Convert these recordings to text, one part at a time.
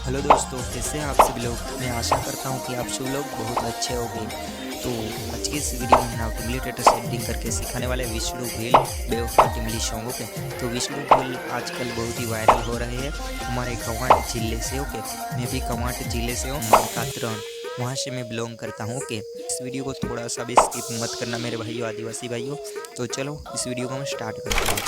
Hello दोस्तों, कैसे हैं आप सभी लोग। मैं आशा करता हूं कि आप सब लोग बहुत अच्छे होंगे। तो आज की इस वीडियो में हम टिमली टेटस एडिटिंग करके सिखाने वाले विष्णु भील बेवफा टिमली सॉन्ग। ओके, तो विष्णु भील आजकल बहुत ही वायरल हो रहे हैं हमारे कवांट जिले से। ओके, मैं भी कवांट जिले से हूँ, मानकातरण, वहाँ से मैं बिलोंग करता हूँ। ओके, इस वीडियो को थोड़ा सा भी स्किप मत करना मेरे भाइयों, आदिवासी भाइयों। तो चलो इस वीडियो को हम स्टार्ट करते हैं।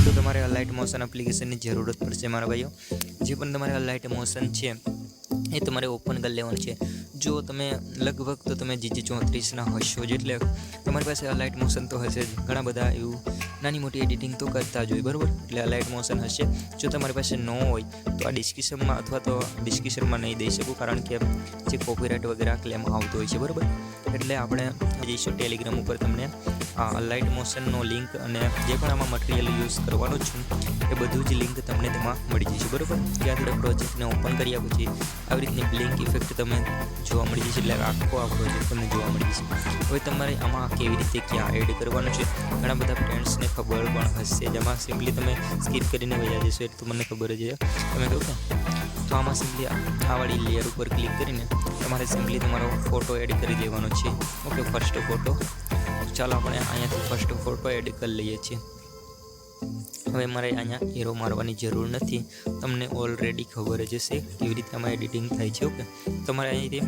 તો તમારે લાઇટ મોશન એપ્લિકેશનની જરૂરત પડશે મારા ભાઈઓ। જે પણ તમારે લાઇટ મોશન છે એ તમારે ઓપન કરી લેવાનું છે। જો તમે લગભગ તો તમે GG34ના હશો જ, એટલે તમારી પાસે લાઇટ મોશન તો હશે જ। ઘણા બધા એવું નાની મોટી એડિટિંગ તો કરતા જ હોય, બરાબર। એટલે લાઇટ મોશન હશે। જો તમારી પાસે ન હોય તો આ ડિસ્ક્રિપ્શનમાં અથવા તો ડિસ્ક્રિપ્શનમાં નહીં દઈ શકું, કારણ કે જે કોપીરાઇટ વગેરે ક્લેમ આવતો હોય છે, બરાબર। એટલે આપણે જઈશું ટેલિગ્રામ ઉપર, તમને લાઇટ મોશનનો લિંક અને જે પણ આમાં મટીરિયલ યુઝ કરવાનો છું એ બધું જ લિંક તમને તેમાં મળી જશે, બરાબર। ત્યાંથી પ્રોજેક્ટને ઓપન કર્યા પછી આવી રીતની બ્લિંક ઇફેક્ટ તમે જોવા મળી જશે, એટલે આખો આ પ્રોજેક્ટ તમને જોવા મળી જશે। હવે તમારે આમાં કેવી રીતે ક્યાં એડ કરવાનું છે ઘણા બધા ફ્રેન્ડ્સને ખબર પણ હશે, જેમાં સિમ્પલી તમે સ્કીપ કરીને વયા જશો એટલે તમને ખબર જ છે। તમે કહો કે તો આમાં સિમ્પલી આ વાળી લેયર ઉપર ક્લિક કરીને તમારે સિમ્પલી તમારો ફોટો એડ કરી દેવાનો છે। ઓકે, ફર્સ્ટ ફોટો, ચાલો આપણે અહીંયાથી ફર્સ્ટ ફોટો એડ કરી લઈએ છીએ। હવે મારે અહીંયા એરો મારવાની જરૂર નથી, તમને ઓલરેડી ખબર જ હશે કેવી રીતે આમાં એડિટિંગ થાય છે। ઓકે, તમારે અહીંથી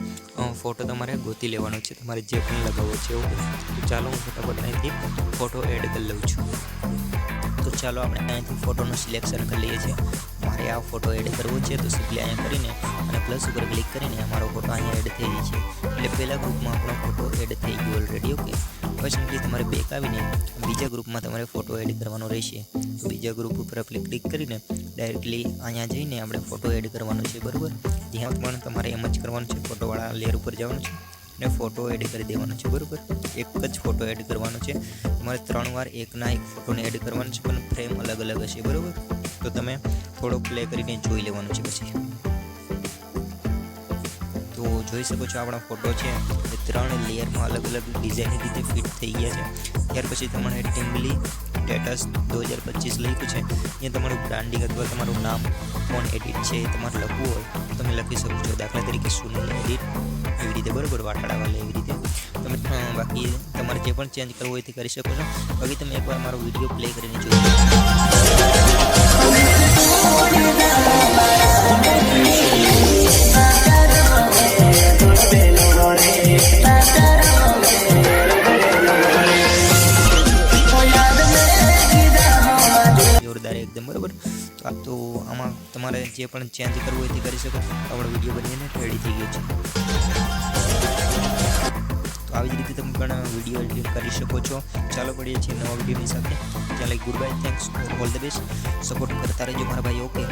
ફોટો તમારે ગોતી લેવાનો છે, તમારે જે પણ લગાવવો છે। ઓકે, તો ચાલો હું ફટાફટ અહીંથી ફોટો એડ કરી લઉં છું। તો ચાલો આપણે અહીંયાથી ફોટોનું સિલેક્શન કરી લઈએ છીએ। મારે આ ફોટો એડ કરવો છે તો સિમ્પલી અહીંયા કરીને અને પ્લસ ઉપર ક્લિક કરીને અમારો ફોટો અહીંયા એડ થઈ જાય છે, એટલે પહેલા ગ્રુપમાં આપણો ફોટો એડ થઈ ગયો ઓલરેડી। ઓકે, હવે સિમ્પલી તમારે બેક આવીને બીજા ગ્રુપમાં તમારે ફોટો એડ કરવાનો રહેશે। તો બીજા ગ્રુપ ઉપર આપણે ક્લિક કરીને ડાયરેક્ટલી અહીંયા જઈને આપણે ફોટો એડ કરવાનો છે, બરાબર। ત્યાં પણ તમારે એમ જ કરવાનું છે, ફોટોવાળા લેયર ઉપર જવાનું છે ને ફોટો એડ કરી દેવાનો છે, બરાબર। એક જ ફોટો એડ કરવાનો છે, તમારે 3 વાર એકના એક ફોટોને એડ કરવાનો છે, પણ ફ્રેમ અલગ અલગ હશે, બરાબર। તો તમે થોડો પ્લે કરીને જોઈ લેવાનું છે પછી। તો જોઈ શકો છો આપણા ફોટો છે એ 3 લેયરમાં અલગ અલગ ડિઝાઇનની રીતે ફિટ થઈ ગયા છે। ત્યાર પછી તમારે ટિમલી ટેટસ 2025 લખ્યું છે, અહીંયા તમારું બ્રાન્ડિંગ અથવા તમારું નામ ફોન એડિટ છે એ તમારે લખવું હોય તો તમે લખી શકો છો, દાખલા તરીકે સુનિલ એડિટ એવી રીતે, બરાબર, વાટાડાવાલા એવી રીતે તમે। બાકી તમારે જે પણ ચેન્જ કરવું હોય તે કરી શકો છો। બાકી તમે એકવાર મારો વિડીયો પ્લે કરીને જોઈ જોરદાર એકદમ, બરાબર। તો આમાં તમારે જે પણ ચેન્જ કરવું હોય તે કરી શકો છો। આપણો વિડીયો બનીને રેડી થઈ ગયો છે। તો આવી જ રીતે તમે પણ વિડીયો એડિટ કરી શકો છો। ચાલો મળીએ છીએ નવા વિડીયોની સાથે। ચાલો, good bye, thanks, all the best, support કરતા રહેજો મારા ભાઈ। ઓકે।